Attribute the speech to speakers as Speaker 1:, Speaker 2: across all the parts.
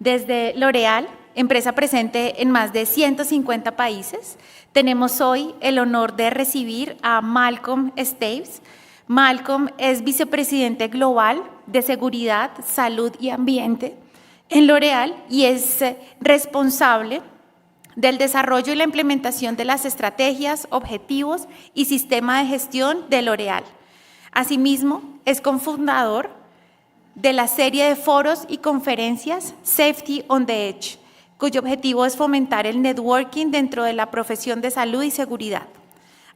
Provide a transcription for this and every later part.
Speaker 1: Desde L'Oréal, empresa presente en más de 150 países, tenemos hoy el honor de recibir a Malcon Staves. Malcon es vicepresidente global de Seguridad, Salud y Ambiente en L'Oréal y es responsable del desarrollo y la implementación de las estrategias, objetivos y sistema de gestión de L'Oréal. Asimismo, es cofundador de la serie de foros y conferencias Safety on the Edge, cuyo objetivo es fomentar el networking dentro de la profesión de salud y seguridad.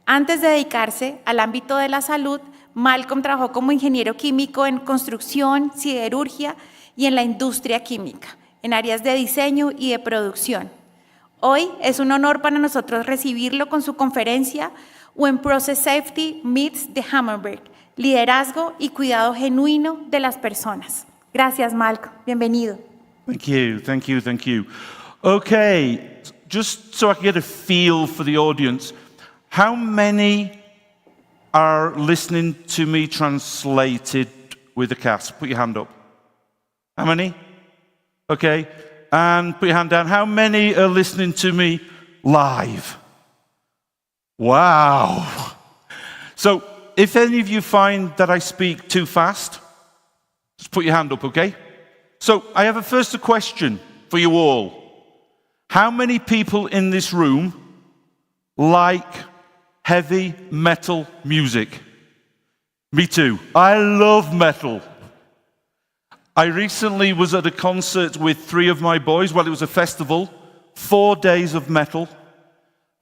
Speaker 1: Antes de dedicarse al ámbito de la salud, Malcon trabajó como ingeniero químico en construcción, siderurgia y en la industria química, en áreas de diseño y de producción. Hoy es un honor para nosotros recibirlo con su conferencia When Process Safety Meets the Hammerberg, liderazgo y cuidado genuino de las personas. Gracias, Malcon. Bienvenido.
Speaker 2: Thank you, thank you, thank you. Okay, just so I can get a feel for the audience, how many are listening to me translated with a cast? Put your hand up. How many? Okay. And put your hand down. How many are listening to me live? Wow. So, if any of you find that I speak too fast, just put your hand up, okay? So, I have a question for you all. How many people in this room like heavy metal music? Me too. I love metal. I recently was at a concert with 3 of my boys. Well, it was a festival, 4 days of metal,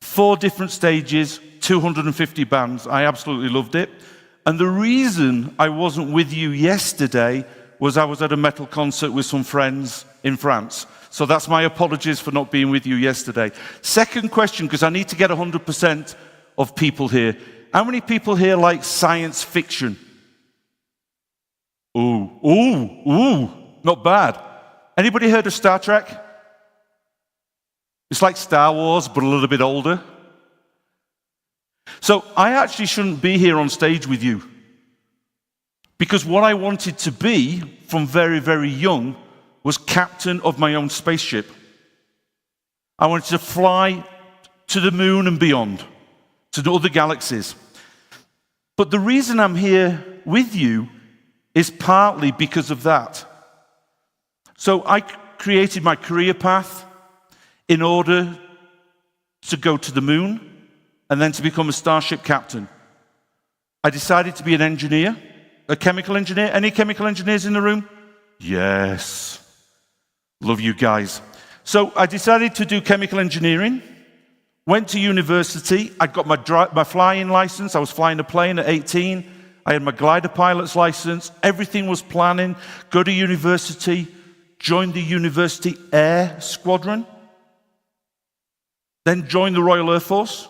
Speaker 2: 4 different stages, 250 bands. I absolutely loved it. And the reason I wasn't with you yesterday was I was at a metal concert with some friends in France. So that's my apologies for not being with you yesterday. Second question, because I need to get 100% of people here. How many people here like science fiction? Ooh, not bad. Anybody heard of Star Trek? It's like Star Wars, but a little bit older. So I actually shouldn't be here on stage with you. Because what I wanted to be from very, very young was captain of my own spaceship. I wanted to fly to the moon and beyond, to the other galaxies. But the reason I'm here with you is partly because of that. So I created my career path in order to go to the moon and then to become a starship captain. I decided to be an engineer, a chemical engineer. Any chemical engineers in the room? Yes. Love you guys. So I decided to do chemical engineering, went to university. I got my flying license. I was flying a plane at 18. I had my glider pilot's license. Everything was planning. Go to university, join the university air squadron, then join the Royal Air Force,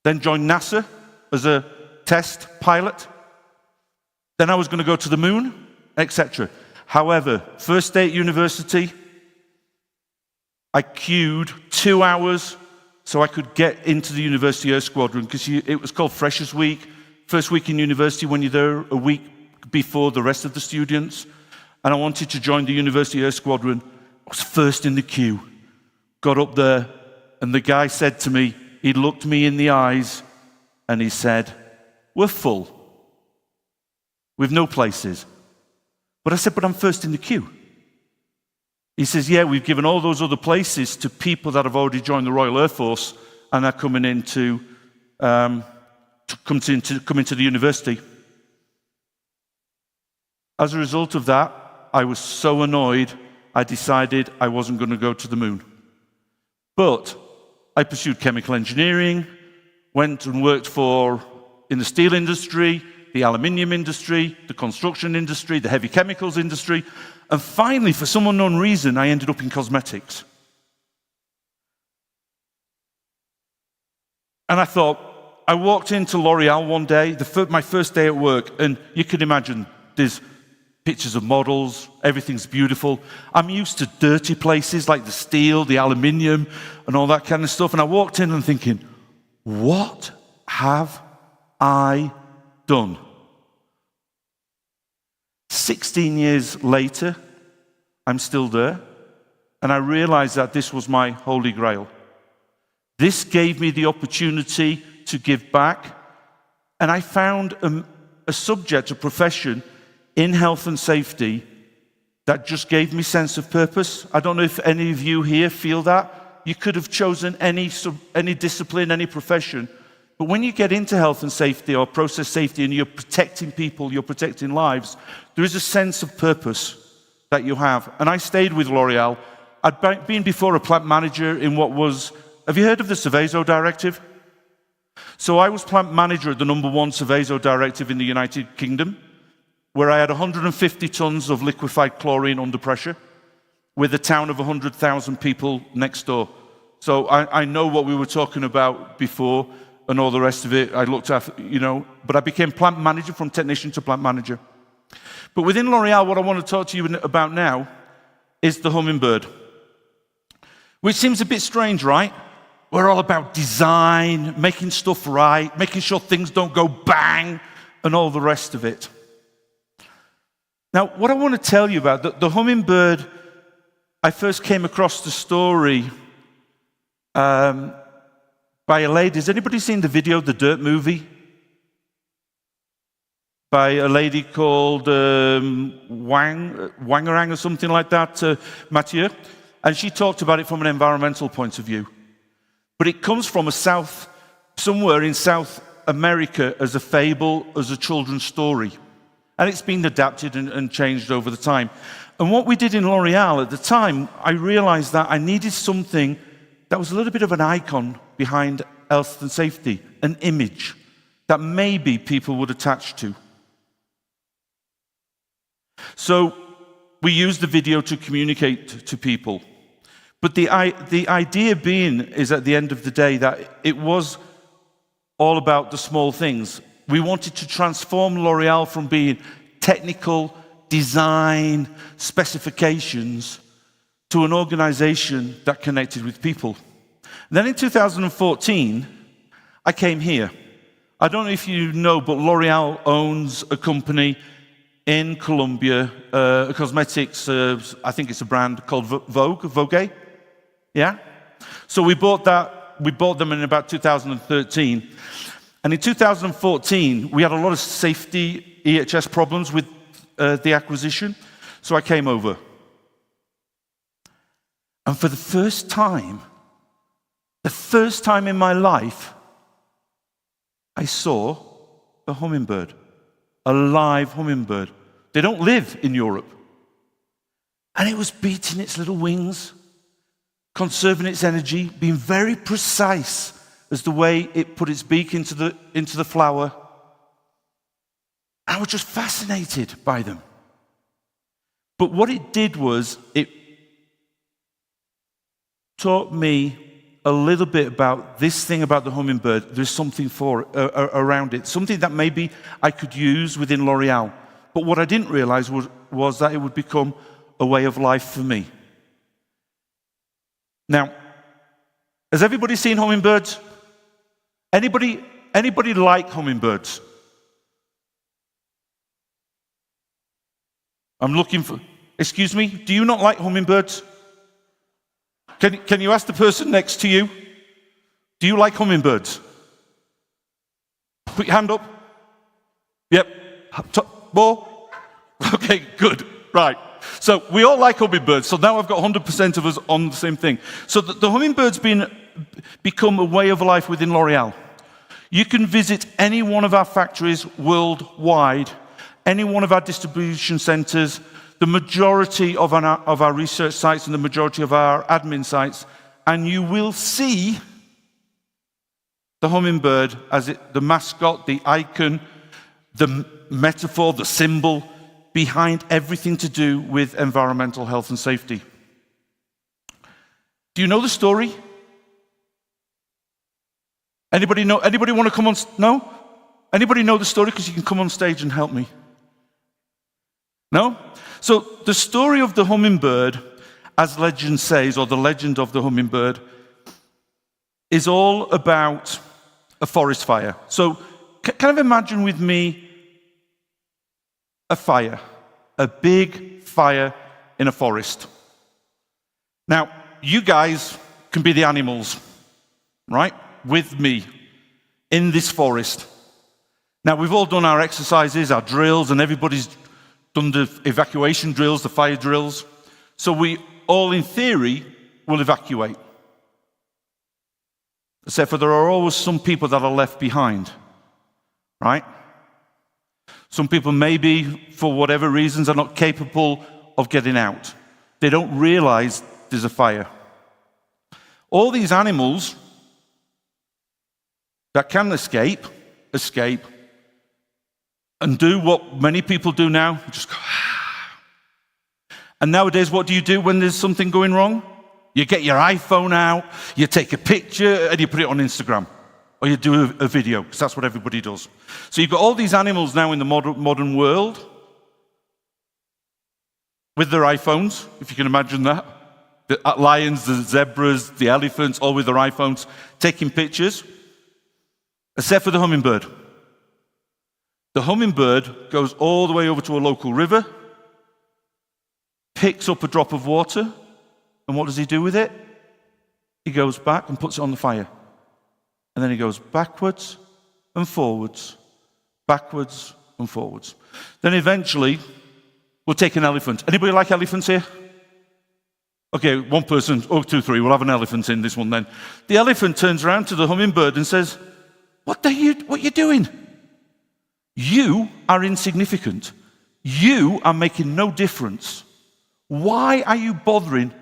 Speaker 2: then join NASA as a test pilot. Then I was going to go to the moon, etc. However, first day at university, I queued 2 hours so I could get into the university air squadron because it was called Freshers Week. First week in university when you're there a week before the rest of the students. And I wanted to join the University Air Squadron. I was first in the queue. Got up there, and the guy said to me, he looked me in the eyes, and he said, "We're full. We've no places." But I said, "But I'm first in the queue." He says, "Yeah, we've given all those other places to people that have already joined the Royal Air Force, and are coming in to come into the university." As a result of that, I was so annoyed, I decided I wasn't going to go to the moon. But I pursued chemical engineering, went and worked in the steel industry, the aluminium industry, the construction industry, the heavy chemicals industry, and finally, for some unknown reason, I ended up in cosmetics. And I thought, I walked into L'Oréal one day, my first day at work, and you can imagine there's pictures of models, everything's beautiful. I'm used to dirty places like the steel, the aluminium, and all that kind of stuff. And I walked in and thinking, what have I done? 16 years later, I'm still there. and I realized that this was my holy grail. This gave me the opportunity to give back, and I found a subject, a profession in health and safety that just gave me sense of purpose. I don't know if any of you here feel that. You could have chosen any discipline, any profession, but when you get into health and safety or process safety and you're protecting people, you're protecting lives, there is a sense of purpose that you have. And I stayed with L'Oreal. I'd been before a plant manager in what was, have you heard of the Seveso directive? So I was plant manager at the #1 Seveso directive in the United Kingdom, where I had 150 tons of liquefied chlorine under pressure with a town of 100,000 people next door. So I know what we were talking about before and all the rest of it. I looked after, but I became plant manager, from technician to plant manager. But within L'Oreal, what I want to talk to you about now is the hummingbird, which seems a bit strange, right? We're all about design, making stuff right, making sure things don't go bang, and all the rest of it. Now, what I want to tell you about, the hummingbird, I first came across the story by a lady. Has anybody seen the video, The Dirt Movie? By a lady called Wangerang or something like that, Mathieu. And she talked about it from an environmental point of view. But it comes from somewhere in South America as a fable, as a children's story. And it's been adapted and changed over the time. And what we did in L'Oreal at the time, I realized that I needed something that was a little bit of an icon behind health and safety, an image that maybe people would attach to. So we used the video to communicate to people. But the idea being is, at the end of the day, that it was all about the small things. We wanted to transform L'Oreal from being technical, design, specifications, to an organization that connected with people. And then in 2014, I came here. I don't know if you know, but L'Oreal owns a company in Colombia, a cosmetics, I think it's a brand called Vogue. Yeah? So we bought them in about 2013. And in 2014, we had a lot of safety EHS problems with the acquisition. So I came over. And for the first time in my life, I saw a hummingbird, a live hummingbird. They don't live in Europe. And it was beating its little wings, conserving its energy, being very precise as the way it put its beak into the flower. I was just fascinated by them. But what it did was, it taught me a little bit about this thing about the hummingbird. There's something around it, something that maybe I could use within L'Oreal. But what I didn't realize was that it would become a way of life for me. Now, has everybody seen hummingbirds? Anybody like hummingbirds? I'm looking for, excuse me, do you not like hummingbirds? Can you ask the person next to you? Do you like hummingbirds? Put your hand up. Yep. More? Okay, good. Right. So we all like hummingbirds. So now I've got 100% of us on the same thing. So the hummingbird's become a way of life within L'Oreal. You can visit any one of our factories worldwide, any one of our distribution centers, the majority of our research sites and the majority of our admin sites, and you will see the hummingbird as the mascot, the icon, the metaphor, the symbol behind everything to do with environmental health and safety. Do you know the story? Anybody know? Anybody want to come on? No? Anybody know the story? Because you can come on stage and help me. No? So the story of the hummingbird, as legend says, or the legend of the hummingbird, is all about a forest fire. So kind of imagine with me a fire, a big fire in a forest. Now, you guys can be the animals, right? With me in this forest. Now, we've all done our exercises, our drills, and everybody's done the evacuation drills, the fire drills. So we all, in theory, will evacuate. Except for there are always some people that are left behind, right? Some people maybe, for whatever reasons, are not capable of getting out. They don't realize there's a fire. All these animals that can escape, and do what many people do now, just go, ah. And nowadays, what do you do when there's something going wrong? You get your iPhone out, you take a picture, and you put it on Instagram. Or you do a video, because that's what everybody does. So you've got all these animals now in the modern world with their iPhones, if you can imagine that. The lions, the zebras, the elephants, all with their iPhones, taking pictures, except for the hummingbird. The hummingbird goes all the way over to a local river, picks up a drop of water, and what does he do with it? He goes back and puts it on the fire. And then he goes backwards and forwards, backwards and forwards. Then eventually, we'll take an elephant. Anybody like elephants here? Okay, one person, 2, 3, we'll have an elephant in this one then. The elephant turns around to the hummingbird and says, what are you doing? You are insignificant. You are making no difference. Why are you bothering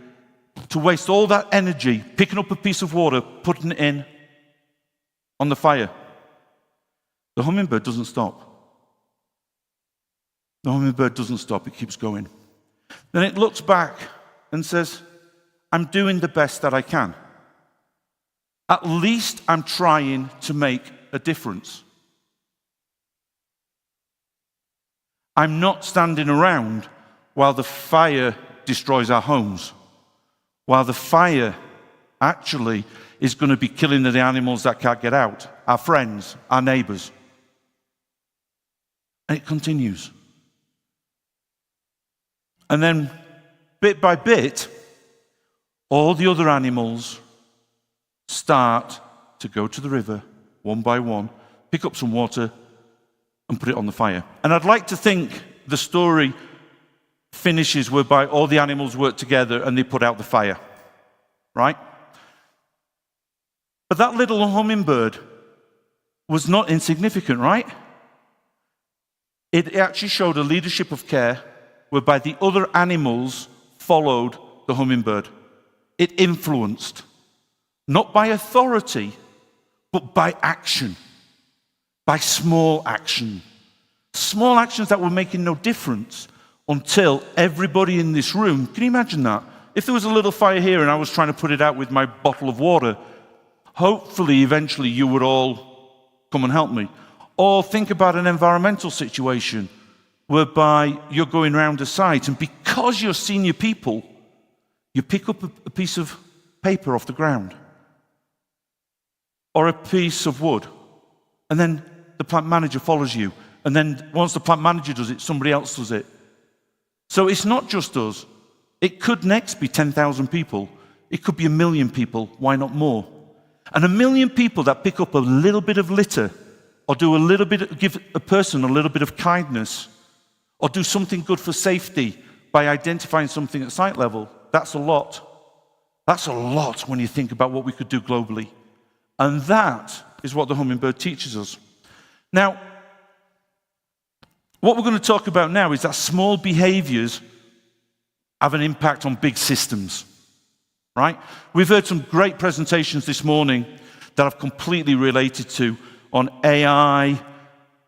Speaker 2: to waste all that energy picking up a piece of water, putting it in on the fire? The hummingbird doesn't stop. The hummingbird doesn't stop, it keeps going. Then it looks back and says, I'm doing the best that I can. At least I'm trying to make a difference. I'm not standing around while the fire destroys our homes, while the fire actually is going to be killing the animals that can't get out, our friends, our neighbors. And it continues. And then, bit by bit, all the other animals start to go to the river, one by one, pick up some water, and put it on the fire. And I'd like to think the story finishes whereby all the animals work together and they put out the fire, right? But that little hummingbird was not insignificant, right? It actually showed a leadership of care whereby the other animals followed the hummingbird. It influenced, not by authority, but by action, by small action. Small actions that were making no difference until everybody in this room, can you imagine that? If there was a little fire here and I was trying to put it out with my bottle of water, hopefully eventually you would all come and help me. Or think about an environmental situation whereby you're going around a site and because you're senior people, you pick up a piece of paper off the ground or a piece of wood, and then the plant manager follows you, and then once the plant manager does it, somebody else does it. So it's not just us. It could next be 10,000 people. It could be 1 million people. Why not more? And 1 million people that pick up a little bit of litter, or do a little bit, give a person a little bit of kindness, or do something good for safety by identifying something at site level. That's a lot. That's a lot when you think about what we could do globally. And that is what the hummingbird teaches us. Now, what we're going to talk about now is that small behaviors have an impact on big systems, right? We've heard some great presentations this morning that I've completely related to on AI,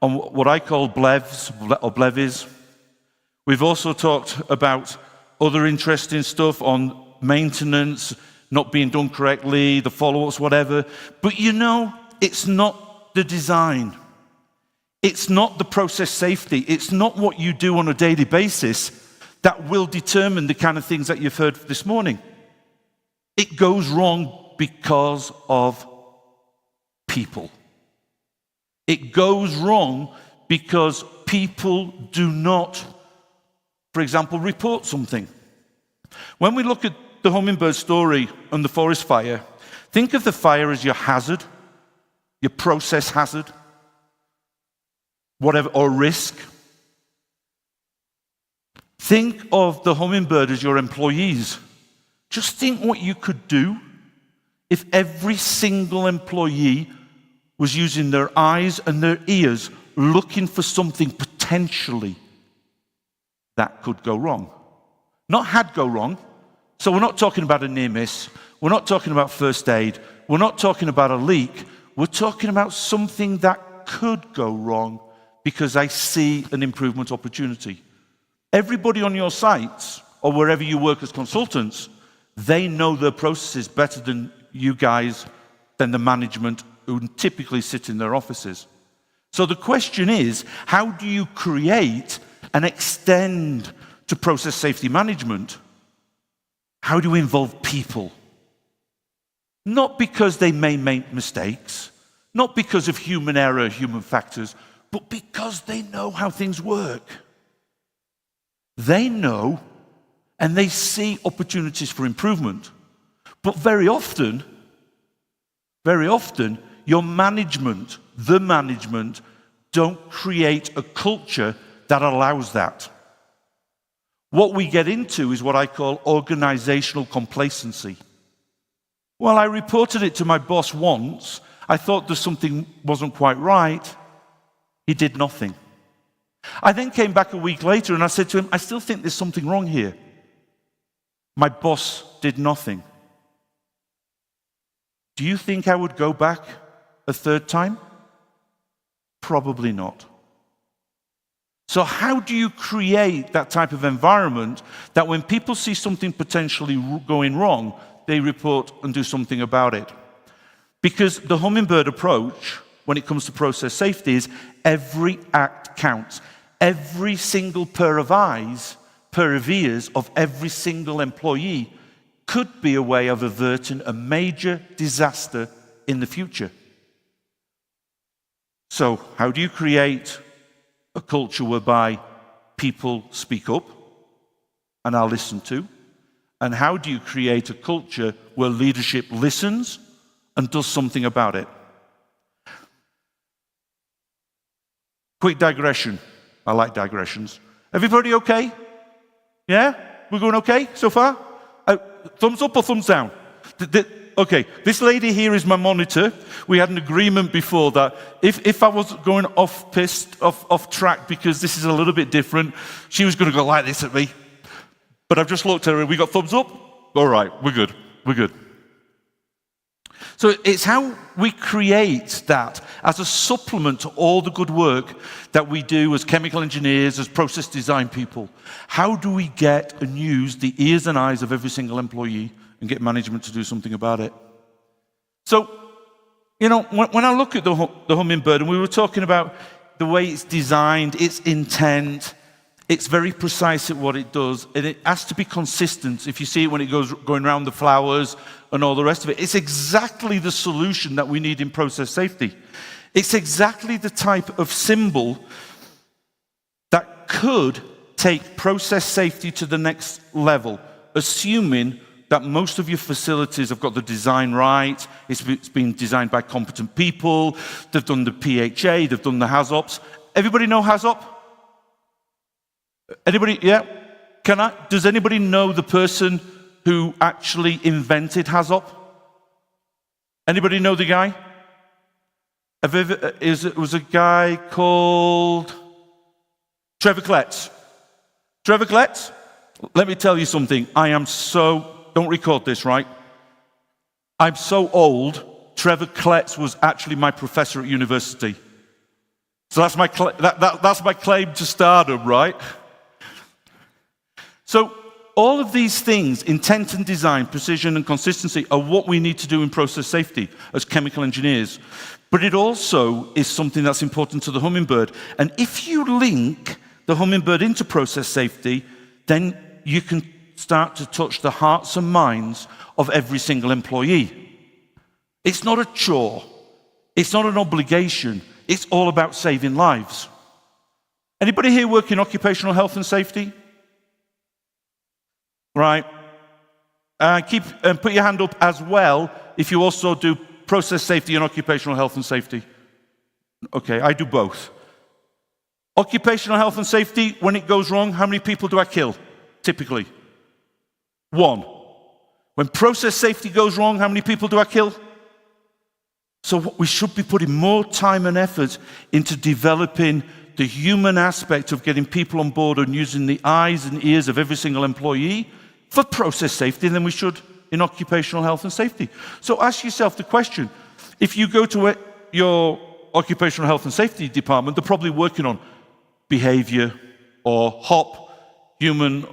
Speaker 2: on what I call blevs or blevies. We've also talked about other interesting stuff on maintenance, not being done correctly, the follow-ups, whatever. But you know, it's not the design. It's not the process safety. It's not what you do on a daily basis that will determine the kind of things that you've heard this morning. It goes wrong because of people. It goes wrong because people do not, for example, report something. When we look at the hummingbird story and the forest fire, think of the fire as your hazard, your process hazard, whatever, or risk. Think of the hummingbird as your employees. Just think what you could do if every single employee was using their eyes and their ears looking for something potentially that could go wrong. Not had go wrong. So we're not talking about a near miss. We're not talking about first aid. We're not talking about a leak. We're talking about something that could go wrong because I see an improvement opportunity. Everybody on your sites or wherever you work as consultants, they know their processes better than you guys, than the management who typically sit in their offices. So the question is, how do you create and extend to process safety management? How do you involve people? Not because they may make mistakes, not because of human error, human factors, but because they know how things work. They know and they see opportunities for improvement. But very often, your management, the management, don't create a culture that allows that. What we get into is what I call organizational complacency. Well, I reported it to my boss once. I thought that something wasn't quite right. He did nothing. I then came back a week later and I said to him, I still think there's something wrong here. My boss did nothing. Do you think I would go back a third time? Probably not. So how do you create that type of environment that when people see something potentially going wrong, they report and do something about it? Because the hummingbird approach, when it comes to process safety, is every act counts. Every single pair of eyes, pair of ears of every single employee could be a way of averting a major disaster in the future. So how do you create a culture whereby people speak up and are listened to? And how do you create a culture where leadership listens and does something about it? Quick digression. I like digressions. Everybody okay? Yeah? We're going okay so far? Thumbs up or thumbs down? Okay, this lady here is my monitor. We had an agreement before that if I was going off track because this is a little bit different, she was going to go like this at me. But I've just looked at her and we got thumbs up? All right, we're good. So it's how we create that as a supplement to all the good work that we do as chemical engineers, as process design people. How do we get and use the ears and eyes of every single employee and get management to do something about it? So, when I look at the hummingbird, and we were talking about the way it's designed, its intent, it's very precise at what it does, and it has to be consistent. If you see it when it goes going around the flowers and all the rest of it, it's exactly the solution that we need in process safety. It's exactly the type of symbol that could take process safety to the next level, assuming that most of your facilities have got the design right, it's been designed by competent people, they've done the PHA, they've done the HAZOPs. Everybody know HAZOP? Anybody? Yeah? Does anybody know the person who actually invented HAZOP? Anybody know the guy? It was a guy called Trevor Kletz. Trevor Kletz? Let me tell you something. Don't record this, right? I'm so old, Trevor Kletz was actually my professor at university. So that's my claim to stardom, right? So all of these things, intent and design, precision and consistency, are what we need to do in process safety as chemical engineers. But it also is something that's important to the hummingbird. And if you link the hummingbird into process safety, then you can start to touch the hearts and minds of every single employee. It's not a chore. It's not an obligation. It's all about saving lives. Anybody here work in occupational health and safety? Right. Put your hand up as well if you also do process safety and occupational health and safety. Okay, I do both. Occupational health and safety, when it goes wrong, how many people do I kill, typically? 1. When process safety goes wrong, how many people do I kill? So we should be putting more time and effort into developing the human aspect of getting people on board and using the eyes and ears of every single employee for process safety than we should in occupational health and safety. So ask yourself the question, if you go to your occupational health and safety department, they're probably working on behavior or HOP, human,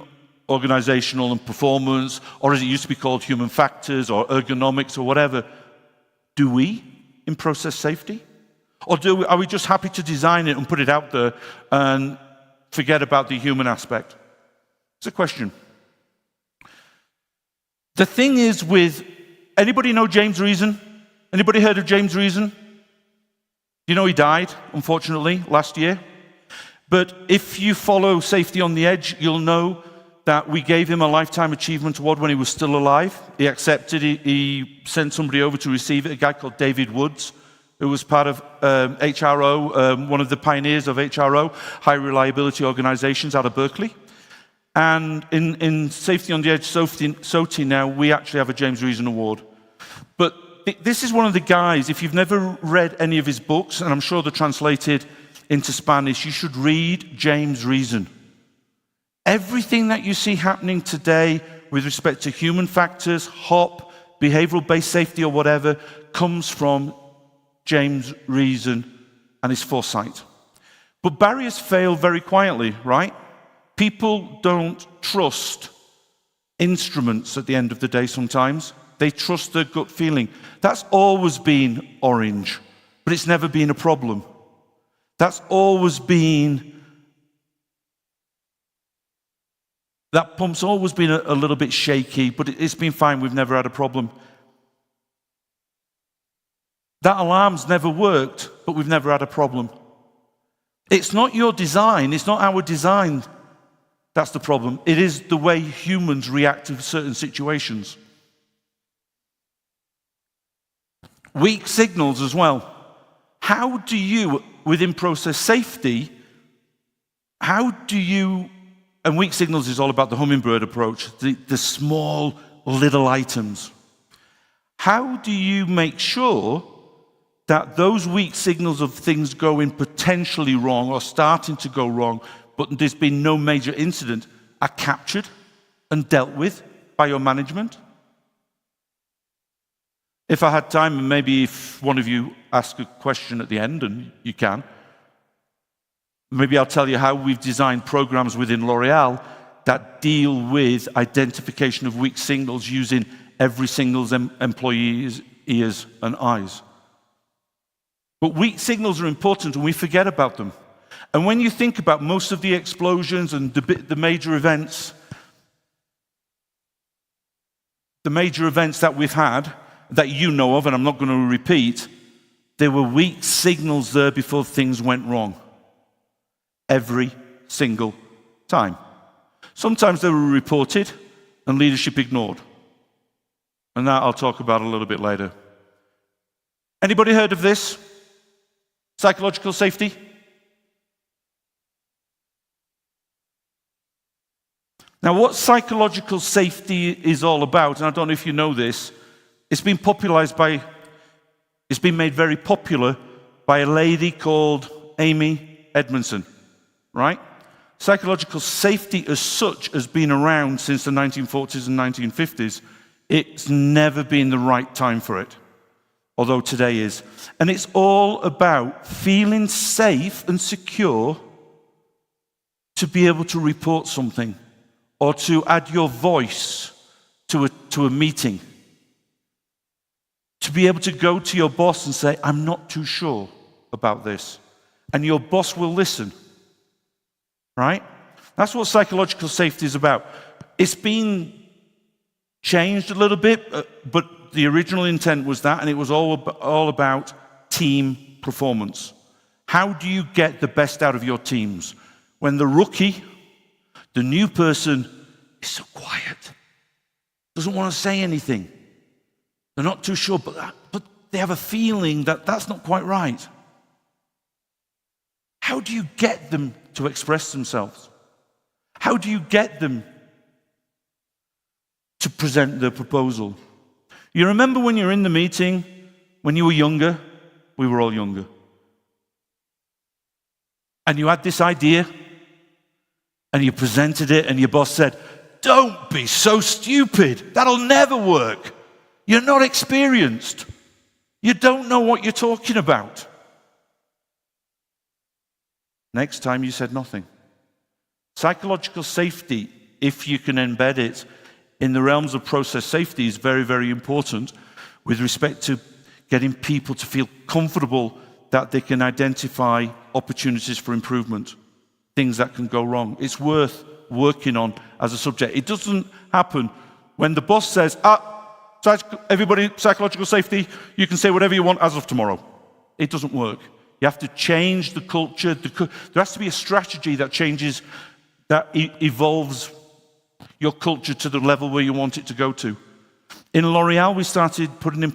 Speaker 2: organizational and performance, or as it used to be called, human factors or ergonomics or whatever. Do we in process safety? Or are we just happy to design it and put it out there and forget about the human aspect? It's a question. The thing is with, anybody know James Reason? Anybody heard of James Reason? You know he died, unfortunately, last year. But if you follow Safety on the Edge, you'll know that we gave him a Lifetime Achievement Award when he was still alive. He accepted it. He sent somebody over to receive it, a guy called David Woods, who was part of HRO, one of the pioneers of HRO, high reliability organizations out of Berkeley. And in Safety on the Edge, SOTI now, we actually have a James Reason Award. But this is one of the guys, if you've never read any of his books, and I'm sure they're translated into Spanish, you should read James Reason. Everything that you see happening today with respect to human factors, HOP, behavioral-based safety or whatever, comes from James Reason and his foresight. But barriers fail very quietly, right? People don't trust instruments at the end of the day sometimes. They trust their gut feeling. That's always been orange, but it's never been a problem. That's always been, that pump's always been a little bit shaky, but it's been fine. We've never had a problem. That alarm's never worked, but we've never had a problem. It's not your design, it's not our design that's the problem. It is the way humans react to certain situations. Weak signals as well. How do you, within process safety, and weak signals is all about the hummingbird approach, the small little items. How do you make sure that those weak signals of things going potentially wrong or starting to go wrong, but there's been no major incident, are captured and dealt with by your management? If I had time, and maybe if one of you ask a question at the end, and you can, maybe I'll tell you how we've designed programs within L'Oreal that deal with identification of weak signals using every single employee's ears and eyes. But weak signals are important and we forget about them. And when you think about most of the explosions and the major events that we've had, that you know of, and I'm not going to repeat, there were weak signals there before things went wrong. Every single time. Sometimes they were reported and leadership ignored. And that I'll talk about a little bit later. Anybody heard of this? Psychological safety? Now, what psychological safety is all about, and I don't know if you know this, it's been made very popular by a lady called Amy Edmondson, right? Psychological safety as such has been around since the 1940s and 1950s. It's never been the right time for it, although today is. And it's all about feeling safe and secure to be able to report something or to add your voice to a meeting. To be able to go to your boss and say, I'm not too sure about this. And your boss will listen. Right? That's what psychological safety is about. It's been changed a little bit, but the original intent was that, and it was all about team performance. How do you get the best out of your teams? When the rookie, the new person, is so quiet. doesn't want to say anything. They're not too sure, but they have a feeling that that's not quite right. How do you get them to express themselves? How do you get them to present their proposal? You remember when you were in the meeting, when you were younger? We were all younger. And you had this idea, and you presented it, and your boss said, "Don't be so stupid. That'll never work. You're not experienced. You don't know what you're talking about." Next time you said nothing. Psychological safety, if you can embed it in the realms of process safety, is very, very important with respect to getting people to feel comfortable that they can identify opportunities for improvement, things that can go wrong. It's worth working on as a subject. It doesn't happen when the boss says, everybody, psychological safety, you can say whatever you want as of tomorrow. It doesn't work. You have to change the culture. There has to be a strategy that changes, that evolves your culture to the level where you want it to go to. In L'Oreal, we started putting in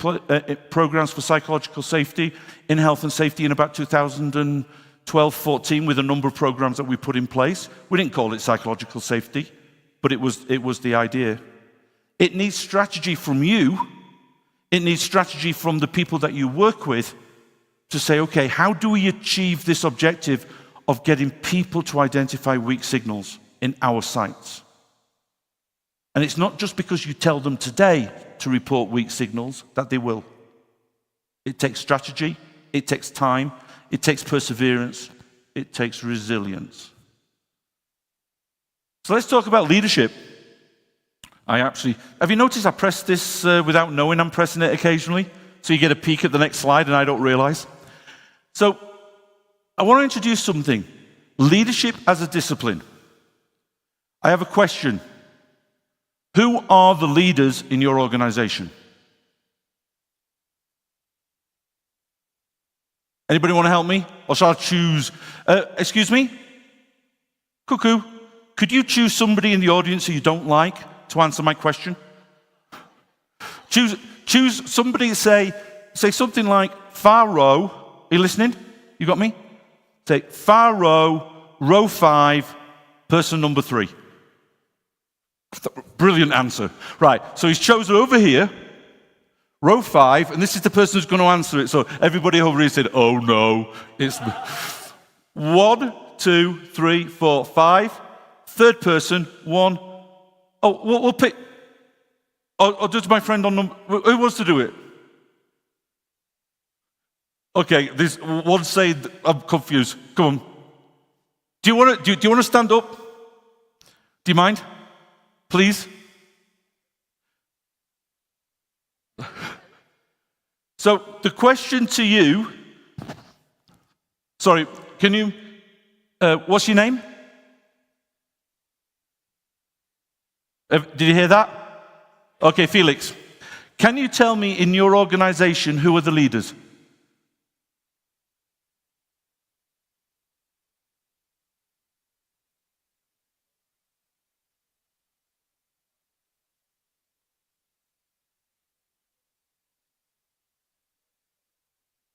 Speaker 2: programs for psychological safety in health and safety in about 2012-14 with a number of programs that we put in place. We didn't call it psychological safety, but it was the idea. It needs strategy from you. It needs strategy from the people that you work with to say, okay, how do we achieve this objective of getting people to identify weak signals in our sites? And it's not just because you tell them today to report weak signals that they will. It takes strategy, it takes time, it takes perseverance, it takes resilience. So let's talk about leadership. Have you noticed I press this without knowing I'm pressing it occasionally? So you get a peek at the next slide and I don't realize. So I want to introduce something. Leadership as a discipline. I have a question. Who are the leaders in your organization? Anybody want to help me? Or shall I choose? Excuse me? Cuckoo, could you choose somebody in the audience who you don't like to answer my question? Choose somebody, say something like far row. Are you listening? You got me? Say far row, row 5, person number 3. Brilliant answer. Right, so he's chosen over here, row 5, and this is the person who's going to answer it. So everybody over here said, oh no, it's 1, 2, 3, 4, 5. Third person, 1. Oh, we'll pick. Oh, does my friend on number? Who wants to do it? Okay, this one said I'm confused. Come on. Do you want to stand up? Do you mind? Please. So the question to you. Sorry, can you? What's your name? Did you hear that? Okay, Felix. Can you tell me in your organization who are the leaders?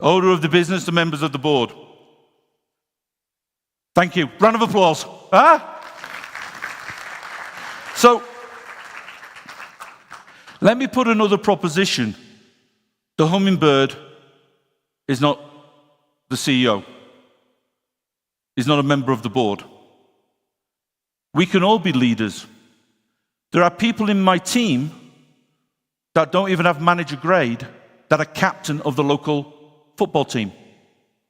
Speaker 2: Owner of the business, the members of the board. Thank you. Round of applause. So, let me put another proposition. The hummingbird is not the CEO. He's not a member of the board. We can all be leaders. There are people in my team that don't even have manager grade that are captain of the local football team,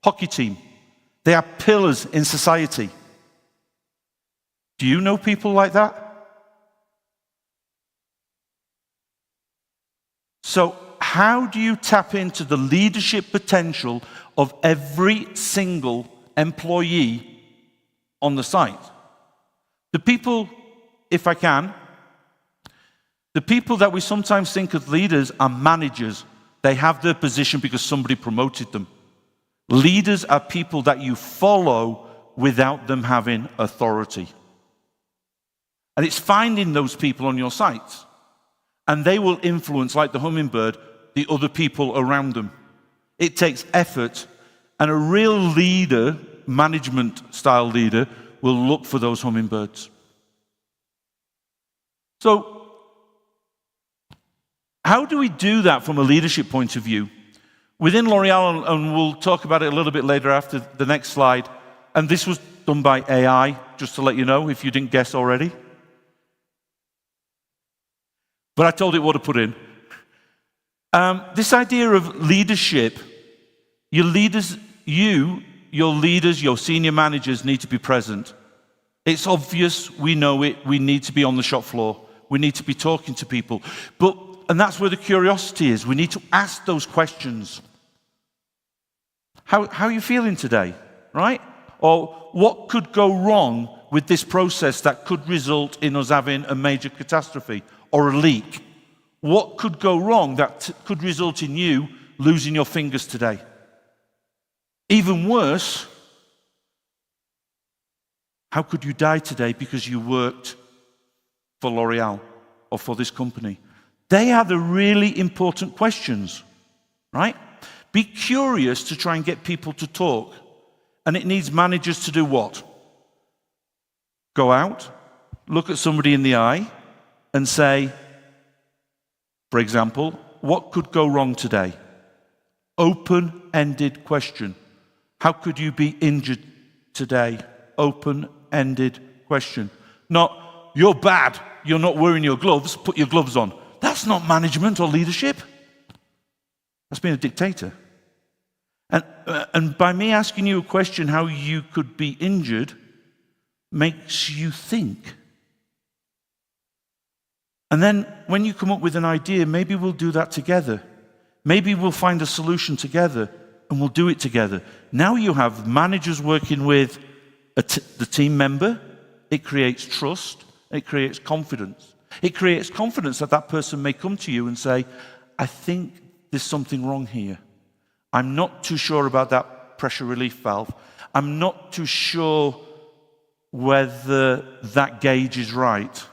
Speaker 2: hockey team. They are pillars in society. Do you know people like that? So how do you tap into the leadership potential of every single employee on the site? The people, if I can, the people that we sometimes think of leaders are managers. They have their position because somebody promoted them. Leaders are people that you follow without them having authority. And it's finding those people on your sites. And they will influence, like the hummingbird, the other people around them. It takes effort, and a real leader, management-style leader, will look for those hummingbirds. So, how do we do that from a leadership point of view? Within L'Oreal, and we'll talk about it a little bit later after the next slide, and this was done by AI, just to let you know, if you didn't guess already. But I told it what to put in. This idea of leadership, your leaders, your senior managers need to be present. It's obvious, we know it, we need to be on the shop floor. We need to be talking to people. And that's where the curiosity is. We need to ask those questions. How are you feeling today, right? Or what could go wrong with this process that could result in us having a major catastrophe or a leak? What could go wrong that could result in you losing your fingers today? Even worse, how could you die today because you worked for L'Oreal or for this company? They are the really important questions, right? Be curious to try and get people to talk. And it needs managers to do what? Go out, look at somebody in the eye, and say, for example, what could go wrong today? Open-ended question. How could you be injured today? Open-ended question. Not, you're bad, you're not wearing your gloves, put your gloves on. That's not management or leadership. That's being a dictator. And by me asking you a question, how you could be injured, makes you think. And then when you come up with an idea, maybe we'll do that together. Maybe we'll find a solution together, and we'll do it together. Now you have managers working with the team member. It creates trust. It creates confidence. It creates confidence that that person may come to you and say, I think there's something wrong here. I'm not too sure about that pressure relief valve. I'm not too sure whether that gauge is right.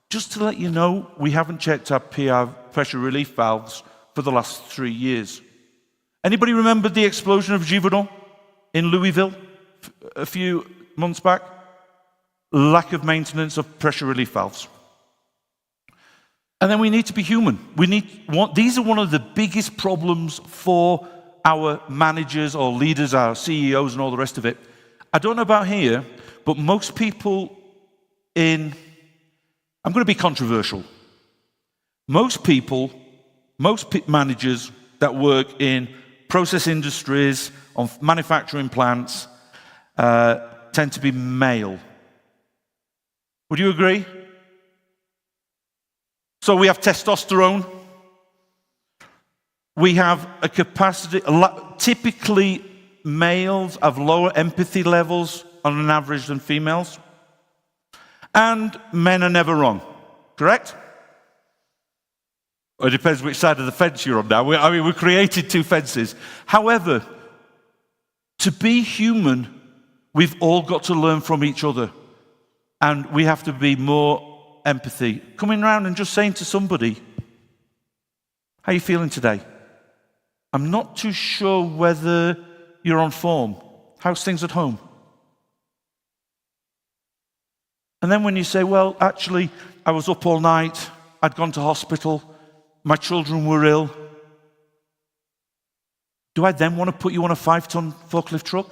Speaker 2: Just to let you know, we haven't checked our pressure relief valves for the last 3 years. Anybody remember the explosion of Givaudan in Louisville a few months back? Lack of maintenance of pressure relief valves. And then we need to be human. These are one of the biggest problems for our managers or leaders, our CEOs and all the rest of it. I don't know about here, but most people I'm going to be controversial. Most managers that work in process industries, on manufacturing plants, tend to be male. Would you agree? So we have testosterone. We have a capacity, typically males have lower empathy levels on an average than females. And men are never wrong, correct? Or it depends which side of the fence you're on now. We created two fences. However, to be human, we've all got to learn from each other. And we have to be more empathy. Coming around and just saying to somebody, how are you feeling today? I'm not too sure whether you're on form. How's things at home? And then when you say, well, actually, I was up all night, I'd gone to hospital, my children were ill, do I then want to put you on a 5-ton forklift truck?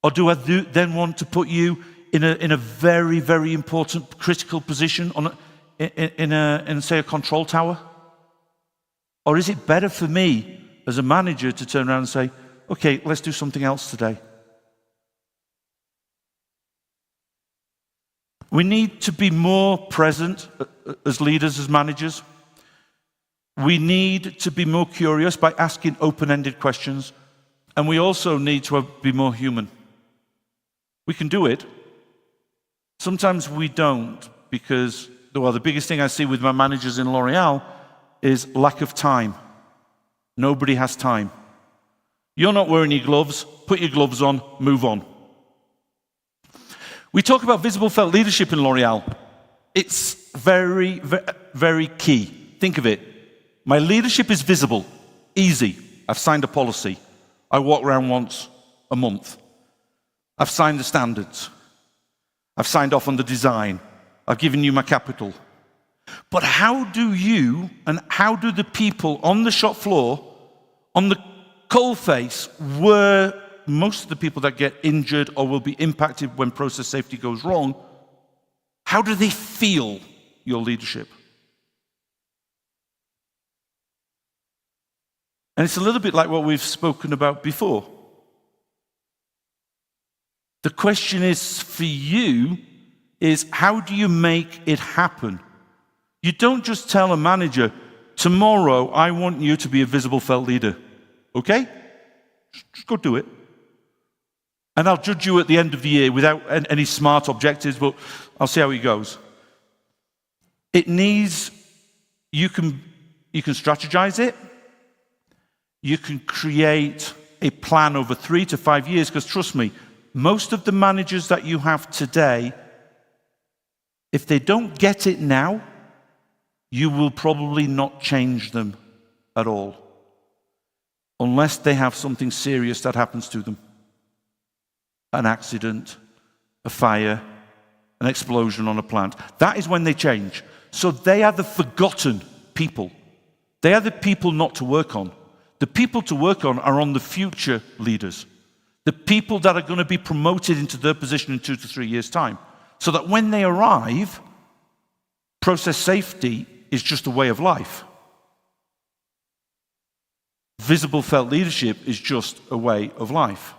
Speaker 2: Or do I then want to put you in a very, very important critical position in say, a control tower? Or is it better for me as a manager to turn around and say, okay, let's do something else today? We need to be more present as leaders, as managers. We need to be more curious by asking open-ended questions. And we also need to be more human. We can do it. Sometimes we don't, because the biggest thing I see with my managers in L'Oreal is lack of time. Nobody has time. You're not wearing your gloves, put your gloves on, move on. We talk about visible felt leadership in L'Oreal. It's very, very key. Think of it. My leadership is visible, easy. I've signed a policy. I walk around once a month. I've signed the standards. I've signed off on the design. I've given you my capital. But how do you and how do the people on the shop floor, on the coalface, where most of the people that get injured or will be impacted when process safety goes wrong, how do they feel your leadership? And it's a little bit like what we've spoken about before. The question is for you is how do you make it happen? You don't just tell a manager, tomorrow I want you to be a visible felt leader. Okay? Just go do it. And I'll judge you at the end of the year without any smart objectives, but I'll see how it goes. It needs, you can strategize it. You can create a plan over 3 to 5 years, because trust me, most of the managers that you have today, if they don't get it now, you will probably not change them at all, unless they have something serious that happens to them. An accident, a fire, an explosion on a plant. That is when they change. So they are the forgotten people. They are the people not to work on. The people to work on are on the future leaders. The people that are going to be promoted into their position in 2 to 3 years' time. So that when they arrive, process safety is just a way of life. Visible felt leadership is just a way of life.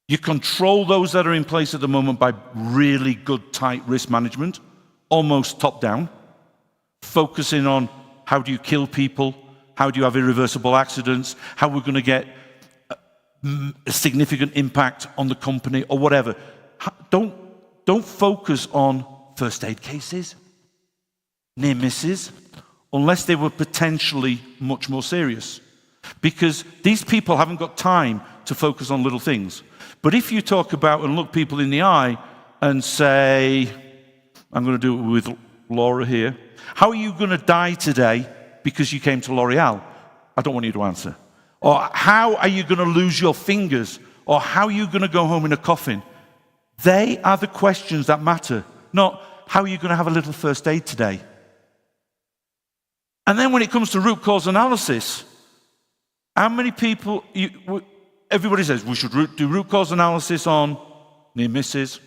Speaker 2: You control those that are in place at the moment by really good, tight risk management, almost top-down, focusing on how do you kill people, how do you have irreversible accidents, how we're going to get a significant impact on the company or whatever. Don't focus on first aid cases, near misses, unless they were potentially much more serious. Because these people haven't got time to focus on little things. But if you talk about and look people in the eye and say, I'm going to do it with Laura here, how are you going to die today because you came to L'Oreal? I don't want you to answer. Or how are you going to lose your fingers? Or how are you going to go home in a coffin? They are the questions that matter, not how are you going to have a little first aid today? And then when it comes to root cause analysis, how many people, everybody says we should do root cause analysis on near misses,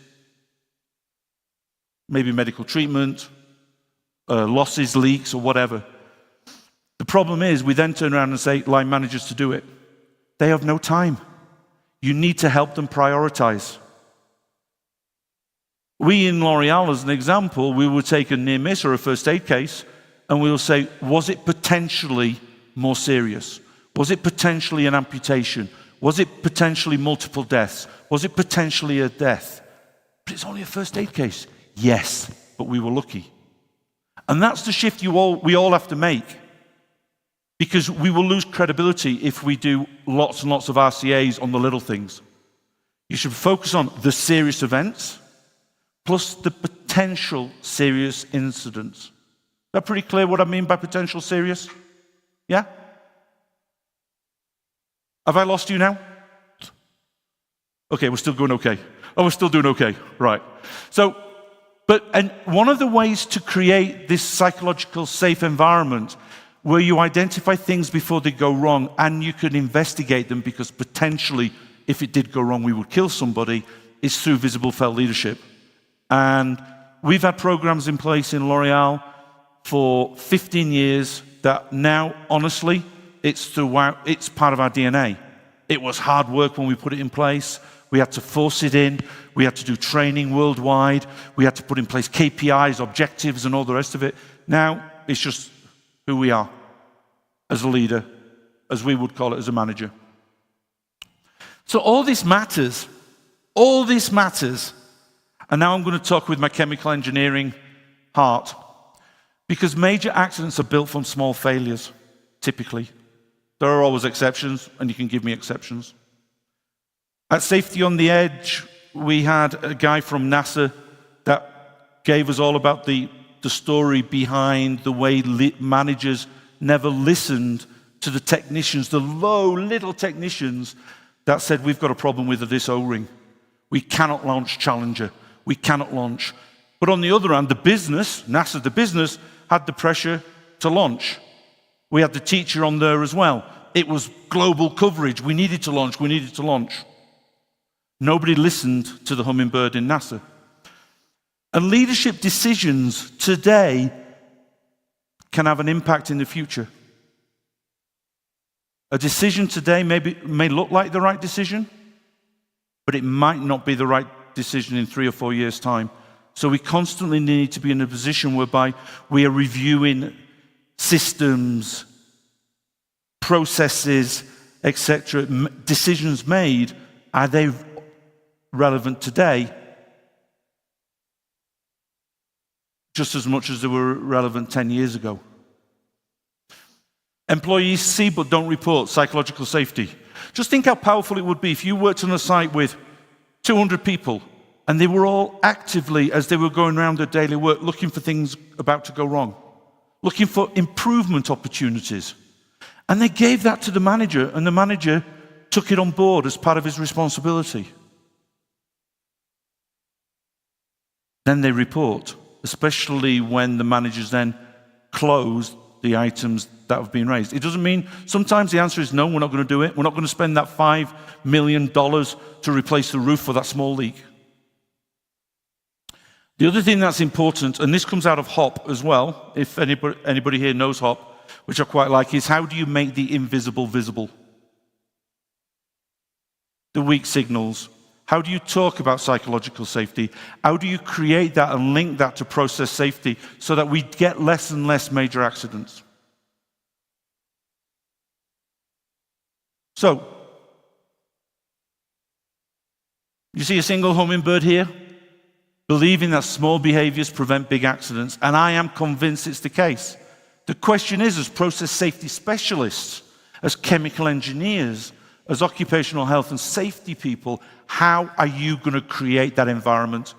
Speaker 2: maybe medical treatment, losses, leaks, or whatever. The problem is we then turn around and say line managers to do it. They have no time. You need to help them prioritize. We in L'Oreal, as an example, we would take a near miss or a first aid case and we will say, was it potentially more serious? Was it potentially an amputation? Was it potentially multiple deaths? Was it potentially a death? But it's only a first aid case. Yes, but we were lucky. And that's the shift we all have to make. Because we will lose credibility if we do lots and lots of RCAs on the little things. You should focus on the serious events plus the potential serious incidents. Is that pretty clear what I mean by potential serious? Yeah? Have I lost you now? Okay, we're still going okay. Oh, we're still doing okay. Right. So, and one of the ways to create this psychological safe environment where you identify things before they go wrong and you can investigate them because potentially if it did go wrong we would kill somebody is through visible felt leadership. And we've had programs in place in L'Oreal for 15 years that now, honestly, it's part of our DNA. It was hard work when we put it in place. We had to force it in. We had to do training worldwide. We had to put in place KPIs, objectives, and all the rest of it. Now, it's just who we are as a leader, as we would call it as a manager. So all this matters. All this matters. And now I'm going to talk with my chemical engineering heart. Because major accidents are built from small failures, typically. There are always exceptions, and you can give me exceptions. At Safety on the Edge, we had a guy from NASA that gave us all about the the story behind the way managers never listened to the technicians, the little technicians that said, we've got a problem with this O-ring. We cannot launch Challenger. We cannot launch. But on the other hand, the business, NASA, the business, had the pressure to launch. We had the teacher on there as well. It was global coverage. We needed to launch. We needed to launch. Nobody listened to the hummingbird in NASA. And leadership decisions today can have an impact in the future. A decision today may look like the right decision, but it might not be the right decision in 3 or 4 years' time. So we constantly need to be in a position whereby we are reviewing systems, processes, etc., decisions made. Are they relevant today just as much as they were relevant 10 years ago? Employees see but don't report, psychological safety. Just think how powerful it would be if you worked on a site with 200 people and they were all actively, as they were going around their daily work, looking for things about to go wrong, looking for improvement opportunities. And they gave that to the manager, and the manager took it on board as part of his responsibility. Then they report, especially when the managers then close the items that have been raised. It doesn't mean, sometimes the answer is no, we're not going to do it. We're not going to spend that $5 million to replace the roof for that small leak. The other thing that's important, and this comes out of HOP as well, if anybody here knows HOP, which I quite like, is how do you make the invisible visible? The weak signals. How do you talk about psychological safety? How do you create that and link that to process safety so that we get less and less major accidents? So, you see a single hummingbird here? Believing that small behaviors prevent big accidents, and I am convinced it's the case. The question is, as process safety specialists, as chemical engineers, as occupational health and safety people, how are you going to create that environment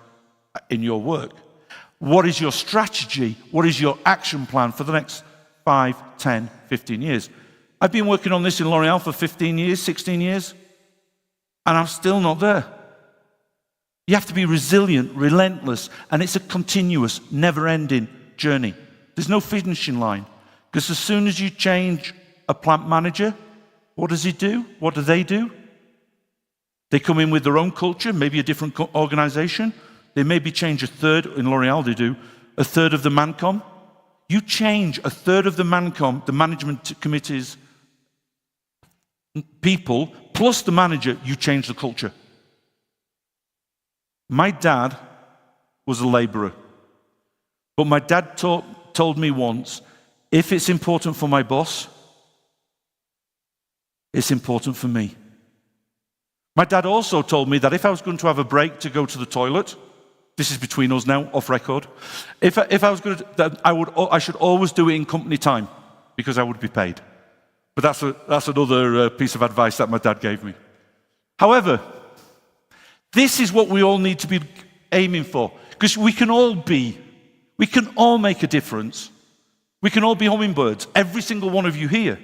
Speaker 2: in your work? What is your strategy? What is your action plan for the next 5, 10, 15 years? I've been working on this in L'Oreal for 15 years, 16 years, and I'm still not there. You have to be resilient, relentless, and it's a continuous, never-ending journey. There's no finishing line, because as soon as you change a plant manager, what does he do? What do? They come in with their own culture, maybe a different organization. They maybe change a third, in L'Oreal they do, a third of the Malcon. You change a third of the Malcon, the management committee's people, plus the manager, you change the culture. My dad was a laborer, but my dad told me once, if it's important for my boss, it's important for me. My dad also told me that if I was going to have a break to go to the toilet, this is between us now, off record, if I was going to, that I should always do it in company time, because I would be paid. But that's another piece of advice that my dad gave me. However, this is what we all need to be aiming for, because we can all make a difference. We can all be hummingbirds, every single one of you here.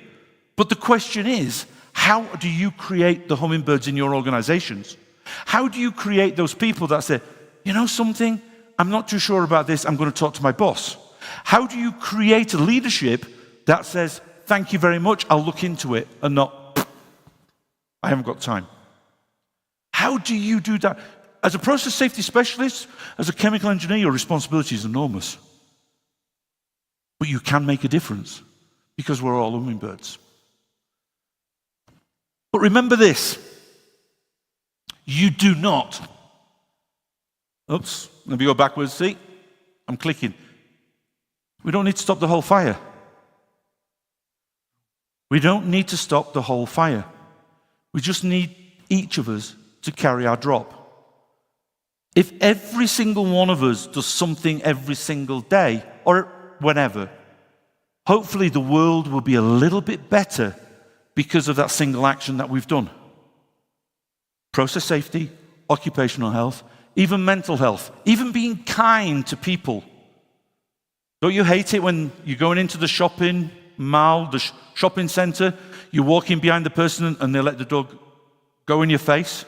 Speaker 2: But the question is, how do you create the hummingbirds in your organizations? How do you create those people that say, you know something, I'm not too sure about this, I'm going to talk to my boss? How do you create a leadership that says, thank you very much, I'll look into it, and not, I haven't got time? How do you do that? As a process safety specialist, as a chemical engineer, your responsibility is enormous. But you can make a difference, because we're all hummingbirds. But remember this, you do not, oops, let me go backwards, see, I'm clicking. We don't need to stop the whole fire. We don't need to stop the whole fire. We just need each of us to carry our drop. If every single one of us does something every single day, or whenever, hopefully the world will be a little bit better because of that single action that we've done. Process safety, occupational health, even mental health, even being kind to people. Don't you hate it when you're going into the shopping mall, the shopping center, you're walking behind the person and they let the dog go in your face?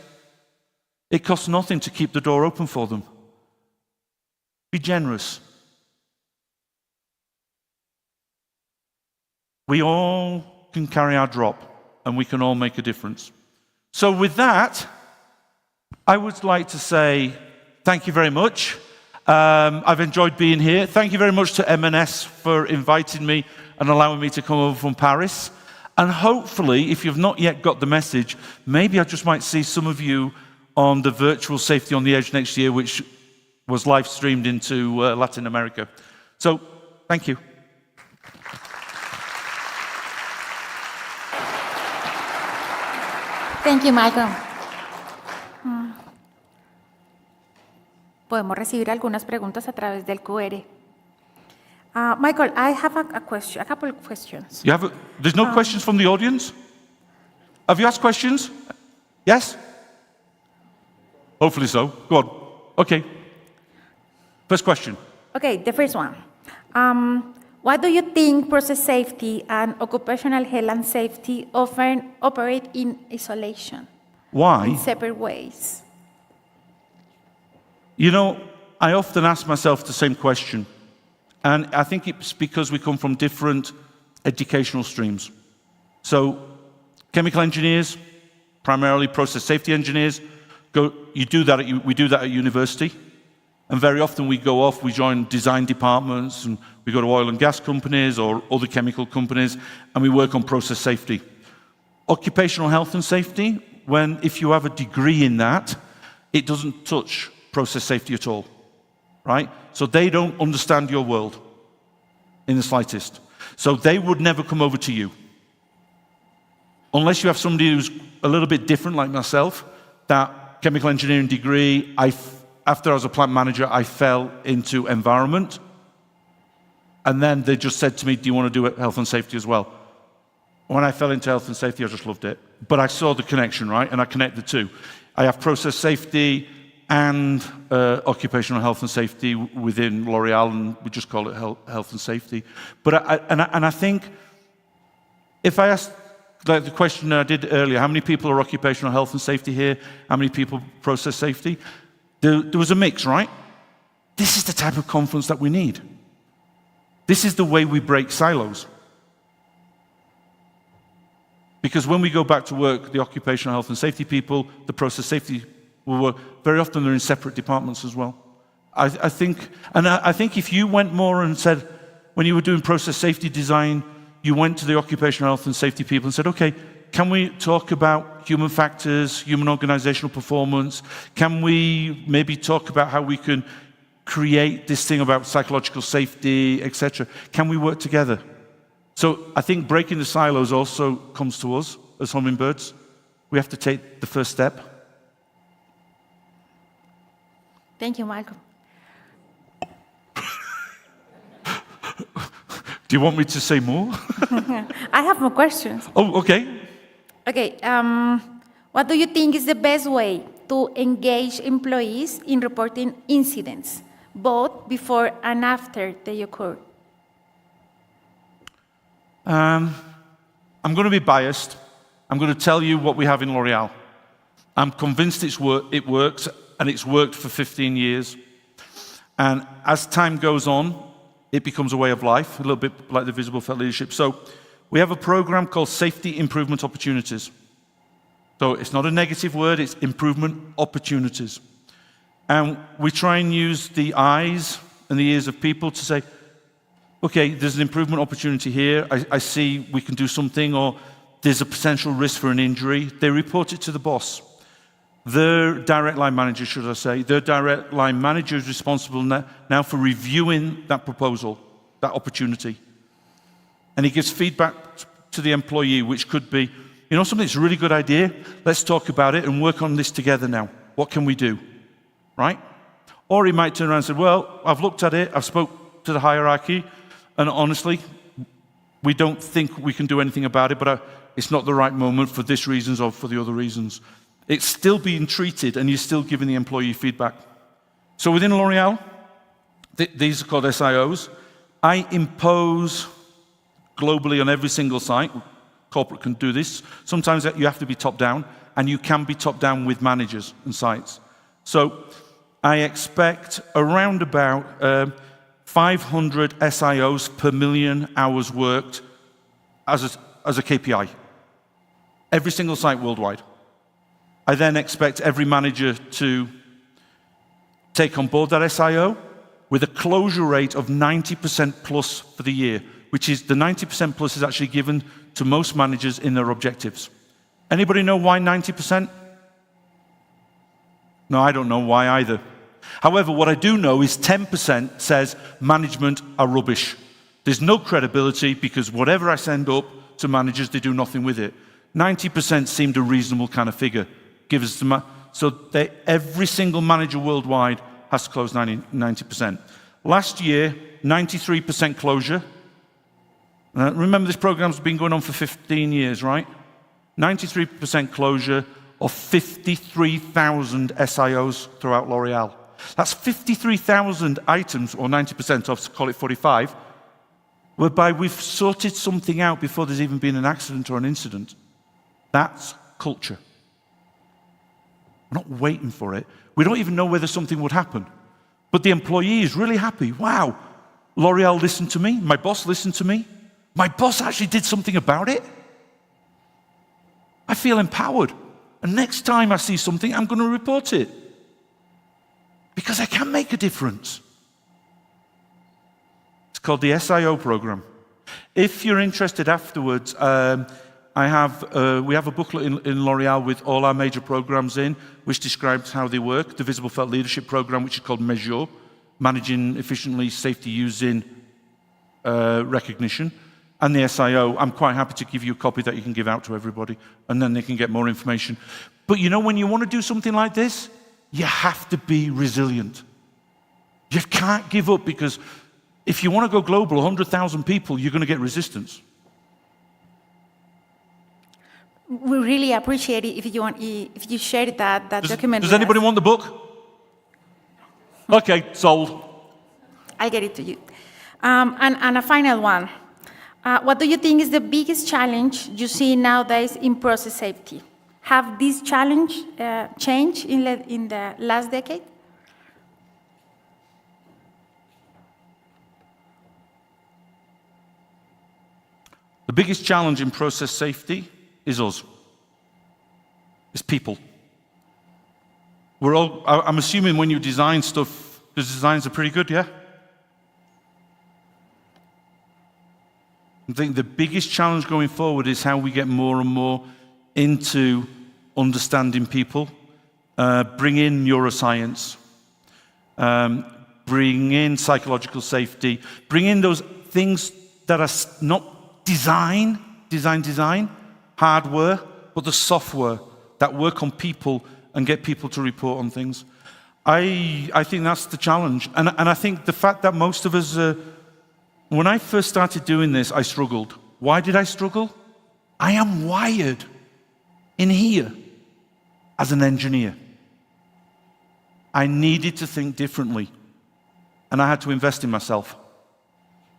Speaker 2: It costs nothing to keep the door open for them. Be generous. We all can carry our drop, and we can all make a difference. So with that, I would like to say thank you very much. I've enjoyed being here. Thank you very much to M&S for inviting me and allowing me to come over from Paris. And hopefully, if you've not yet got the message, maybe I just might see some of you on the virtual Safety on the Edge next year, which was live streamed into Latin America. So, thank you.
Speaker 1: Thank you, Malcolm. Podemos recibir algunas preguntas a través del QR. Michael, I have a question, a couple of questions.
Speaker 2: There's no questions from the audience? Have you asked questions? Yes? Hopefully so. Go on. Okay. First question.
Speaker 1: Okay, the first one. Why do you think process safety and occupational health and safety often operate in isolation?
Speaker 2: Why?
Speaker 1: In separate ways.
Speaker 2: You know, I often ask myself the same question. And I think it's because we come from different educational streams. So, chemical engineers, primarily process safety engineers, we do that at university. And very often we go off, we join design departments, and we go to oil and gas companies or other chemical companies, and we work on process safety. Occupational health and safety, if you have a degree in that, it doesn't touch process safety at all, right? So they don't understand your world in the slightest. So they would never come over to you. Unless you have somebody who's a little bit different like myself, that chemical engineering degree, after I was a plant manager, I fell into environment. And then they just said to me, do you want to do health and safety as well? When I fell into health and safety, I just loved it. But I saw the connection, right? And I connect the two. I have process safety and occupational health and safety within L'Oreal, and we just call it health and safety. But I think if I asked, like the question I did earlier, how many people are occupational health and safety here? How many people process safety? There was a mix, right? This is the type of conference that we need. This is the way we break silos. Because when we go back to work, the occupational health and safety people, the process safety will work. Very often they're in separate departments as well. I think if you went more and said, when you were doing process safety design, you went to the occupational health and safety people and said, okay, can we talk about human factors, human organizational performance? Can we maybe talk about how we can create this thing about psychological safety, etc.? Can we work together? So I think breaking the silos also comes to us as hummingbirds. We have to take the first step.
Speaker 1: Thank you, Malcolm.
Speaker 2: Do you want me to say more?
Speaker 1: I have more questions.
Speaker 2: Oh, okay.
Speaker 1: Okay, what do you think is the best way to engage employees in reporting incidents, both before and after they occur?
Speaker 2: I'm going to be biased. I'm going to tell you what we have in L'Oreal. I'm convinced it works, and it's worked for 15 years. And as time goes on, it becomes a way of life, a little bit like the Visible Felt Leadership. So we have a program called Safety Improvement Opportunities. So it's not a negative word, it's improvement opportunities. And we try and use the eyes and the ears of people to say, okay, there's an improvement opportunity here. I see we can do something, or there's a potential risk for an injury. They report it to the boss. Their direct line manager, should I say, their direct line manager is responsible now for reviewing that proposal, that opportunity. And he gives feedback to the employee, which could be, you know something, it's a really good idea. Let's talk about it and work on this together now. What can we do? Right? Or he might turn around and say, well, I've looked at it, I've spoke to the hierarchy, and honestly, we don't think we can do anything about it, but it's not the right moment for this reasons or for the other reasons. It's still being treated, and you're still giving the employee feedback. So within L'Oreal, these are called SIOs. I impose globally on every single site. Corporate can do this. Sometimes you have to be top-down, and you can be top-down with managers and sites. So I expect around about 500 SIOs per million hours worked as a KPI. Every single site worldwide. I then expect every manager to take on board that SIO with a closure rate of 90% plus for the year, which is the 90% plus is actually given to most managers in their objectives. Anybody know why 90%? No, I don't know why either. However, what I do know is 10% says management are rubbish. There's no credibility because whatever I send up to managers, they do nothing with it. 90% seemed a reasonable kind of figure. Every single manager worldwide has to close 90%. Last year, 93% closure. Remember, this program's been going on for 15 years, right? 93% closure of 53,000 SIOs throughout L'Oreal. That's 53,000 items, or 90% of, call it 45, whereby we've sorted something out before there's even been an accident or an incident. That's culture. We're not waiting for it. We don't even know whether something would happen. But the employee is really happy. Wow, L'Oreal listened to me. My boss listened to me. My boss actually did something about it. I feel empowered. And next time I see something, I'm going to report it. Because I can make a difference. It's called the SIO program. If you're interested afterwards, we have a booklet in L'Oreal with all our major programs in, which describes how they work. The Visible Felt Leadership program, which is called Measure, Managing Efficiently Safety Using Recognition. And the SIO, I'm quite happy to give you a copy that you can give out to everybody, and then they can get more information. But you know, when you want to do something like this, you have to be resilient. You can't give up, because if you want to go global, 100,000 people, you're going to get resistance.
Speaker 1: We really appreciate it if you share that document.
Speaker 2: Does anybody want the book? Okay, sold.
Speaker 1: I'll get it to you. And a final one. What do you think is the biggest challenge you see nowadays in process safety? Have this challenge changed in the last decade?
Speaker 2: The biggest challenge in process safety is us. It's people. I'm assuming when you design stuff, the designs are pretty good, yeah? I think the biggest challenge going forward is how we get more and more into understanding people, bring in neuroscience, bring in psychological safety, bring in those things that are not design, hardware, but the software that work on people and get people to report on things. I think that's the challenge. And I think the fact that most of us, when I first started doing this, I struggled. Why did I struggle? I am wired in here as an engineer. I needed to think differently, and I had to invest in myself.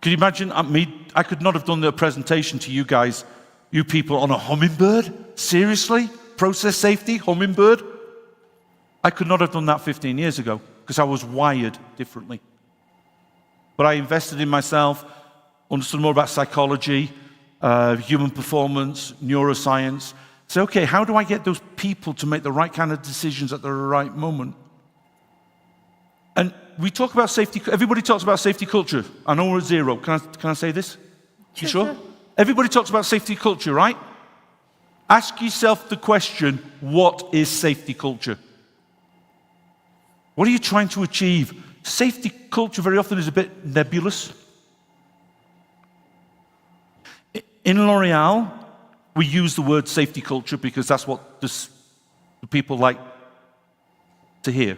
Speaker 2: Could you imagine me? I could not have done the presentation to you guys, you people, on a hummingbird? Seriously? Process safety, hummingbird? I could not have done that 15 years ago because I was wired differently. But I invested in myself, understood more about psychology, human performance, neuroscience. Say, okay, how do I get those people to make the right kind of decisions at the right moment? And we talk about safety. Everybody talks about safety culture. I know we're at zero. Can I say this? You sure? Everybody talks about safety culture, right? Ask yourself the question, what is safety culture? What are you trying to achieve? Safety culture very often is a bit nebulous. In L'Oreal, we use the word safety culture because that's what the people like to hear.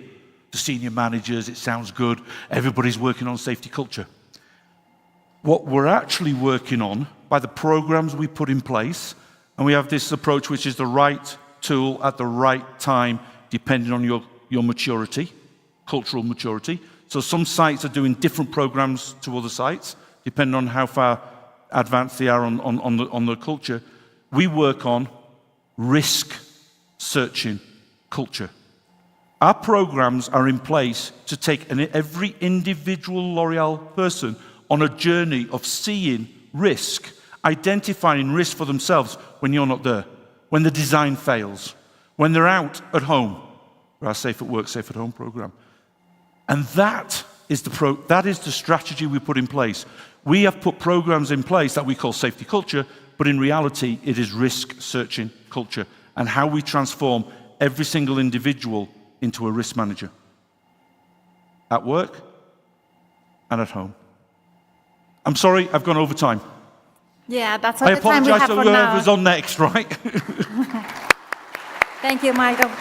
Speaker 2: The senior managers, it sounds good. Everybody's working on safety culture. What we're actually working on, by the programs we put in place, and we have this approach which is the right tool at the right time, depending on your maturity, cultural maturity. So some sites are doing different programs to other sites, depending on how far advanced they are on the culture. We work on risk-searching culture. Our programs are in place to take every individual L'Oreal person on a journey of seeing risk, identifying risk for themselves when you're not there, when the design fails, when they're out at home, our Safe at Work, Safe at Home program. And that is the strategy we put in place. We have put programs in place that we call safety culture, but in reality, it is risk-searching culture and how we transform every single individual into a risk manager at work and at home. I'm sorry, I've gone over time.
Speaker 1: Yeah, that's all the time we have for now.
Speaker 2: I apologize to whoever's on next, right?
Speaker 1: Thank you, Malcolm.